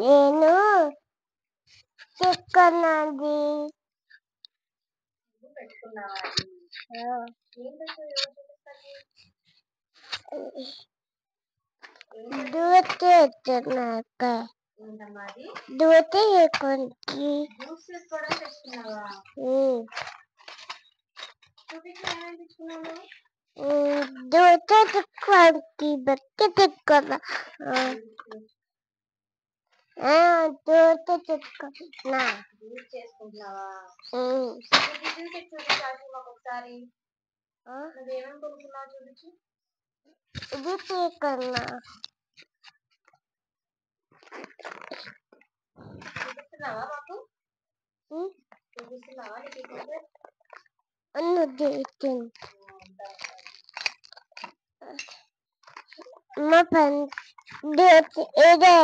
నేను చెక్కన్నది పెట్టుకున్నావా? దూతే నాకు దూతే కొంచెం జ్యూస్ చేసుకోవడం తెచ్చుకున్నావా? దూతే కొంచెం బట్టి తెచ్చుకున్నా దూతే తెచ్చుకున్నా జ్యూస్ చేసుకుంటున్నావా? ఒకసారి నువ్వేమేమి కొనుక్కున్నావు చూపించు. ఇది తీసుకున్నా చూపిస్తున్నావా మాకు? చూపిస్తున్నావా? మా పని దూతే ఇదే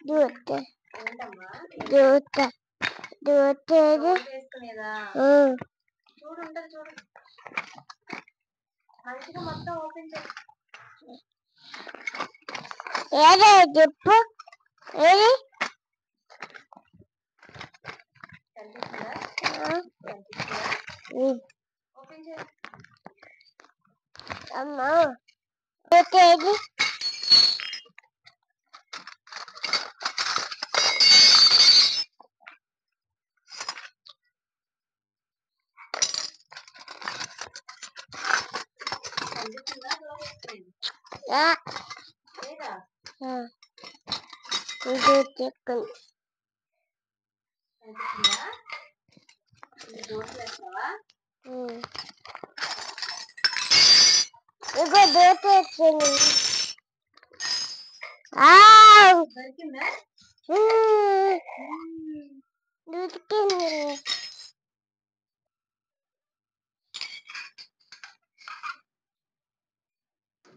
దూతే ఏంటమ్మా దూతే దూతే చేసుకునేదా? చూడు ఉంటది చూడు. మంచిగా మొత్తం ఓపెన్ చేసి ఏదే చెప్పు ఏది ఓపెన్ చేసి అమ్మా దూతేది ఇగో దూతే వచ్చింది దొరికిందా? దూతికింది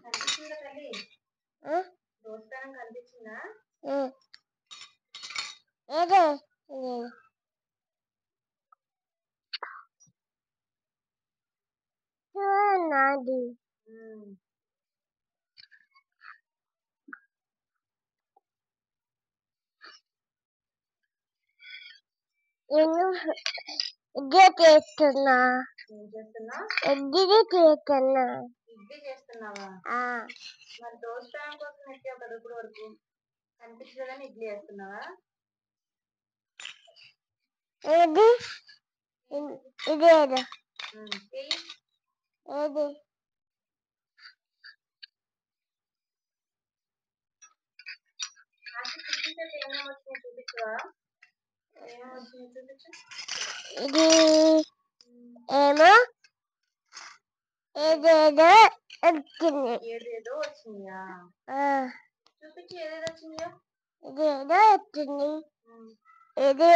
కనిపించిందా తల్లి? దోసకారం కనిపించిందా? ఏదే నాది నేను ఇదే చేస్తున్నా ఇడ్లీ చేస్తున్నా. ఇడ్లీ చేస్తున్నావా? మరి దోశ ప్యాన్ కోసం ఎక్కావు కదా ఇప్పుడు వరకు కనిపించలేదని ఇడ్లీ చేస్తున్నావా? ఏది ఇదేదో ఏది ఏమేమి వచ్చినాయి చూపించవా? ఏమేమి వచ్చినాయి చూపించు. ఇది ఏమో ఏదేదో వచ్చింది. ఏదేదో వచ్చినాయా? చూపించి ఏదేదో వచ్చినాయో. ఇదేదో వచ్చింది ఇది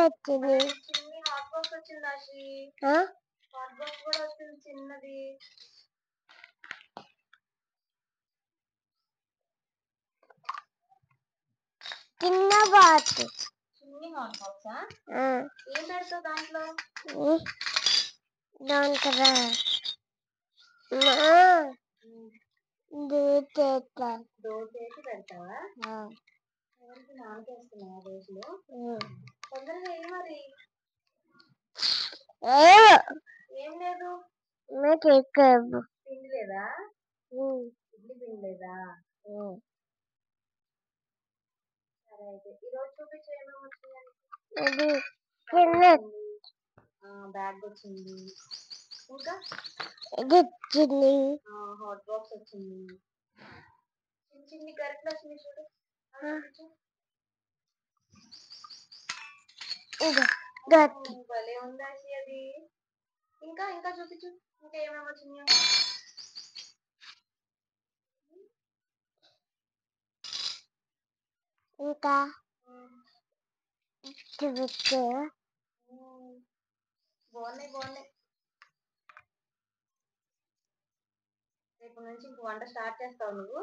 వచ్చింది చిన్ని హాట్ బాక్స్ వచ్చింది రాశి. హాట్ బాక్స్ కూడా వచ్చింది చిన్నది. చిన్న బాత్ చిన్ని హాట్ బాక్సా? ఏం పెడతావు దాంట్లో? దాంట్లో దోసేసి పెడతావా? ఎవరికి నానకేస్తున్నావా దోశలు? తొందరగా ఏం మరి ఏం లేదు. పిండి లేదా? ఇడ్లీ పిండి లేదా? సరే అయితే ఈరోజు చూపించు ఏమేమి వచ్చినాయని. బ్యాగ్ వచ్చింది. ఇంకా హాట్ బాక్స్ వచ్చింది. చిన్న చిన్ని గరిటలు వచ్చినాయి చూడు. భలే ఉందా అది. ఇంకా ఇంకా చూపించు. ఇంకా ఏమేమి వచ్చినాయో. ఇంకా చూపించు. బాగున్నాయి బాగున్నాయి. రేపు నుంచి ఇంక వంట స్టార్ట్ చేస్తావు నువ్వు?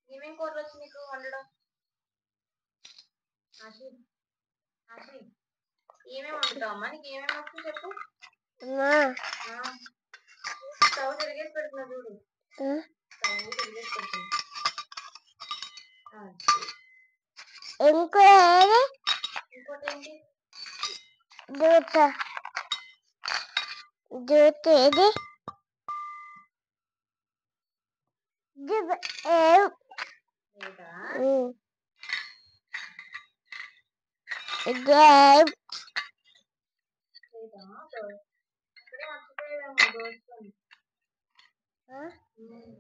ఏమేం కూరలు వచ్చి నీకు వండడం? ఏమేమి వండుతావు అమ్మా? నీకు ఏమేమి వస్తుంది చెప్పు. స్టవ్ తిరిగేసి పెడుతున్నా చూడు. స్టవ్ తిరిగేసి ఇంకో ఏది ఇంకోటి దూత దూత ఏది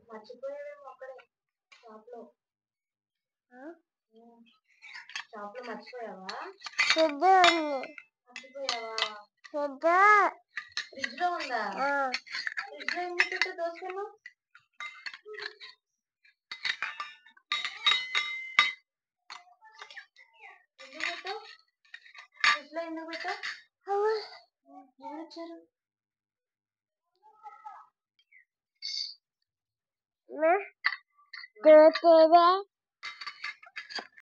మర్చిపోయావేమో అక్కడే షాప్ లో మర్చిపోయావా? మర్చిపోయావా? ఫ్రిడ్జ్ లో ఉందా? ఫ్రిడ్జ్ లో ఎందుకు పెట్టావు దోసకాయలు? ఎందుకు పెట్టావు? ఫ్రిడ్జ్ లో ఎందుకు పెట్టావు? ఎవరు వచ్చారు? దూత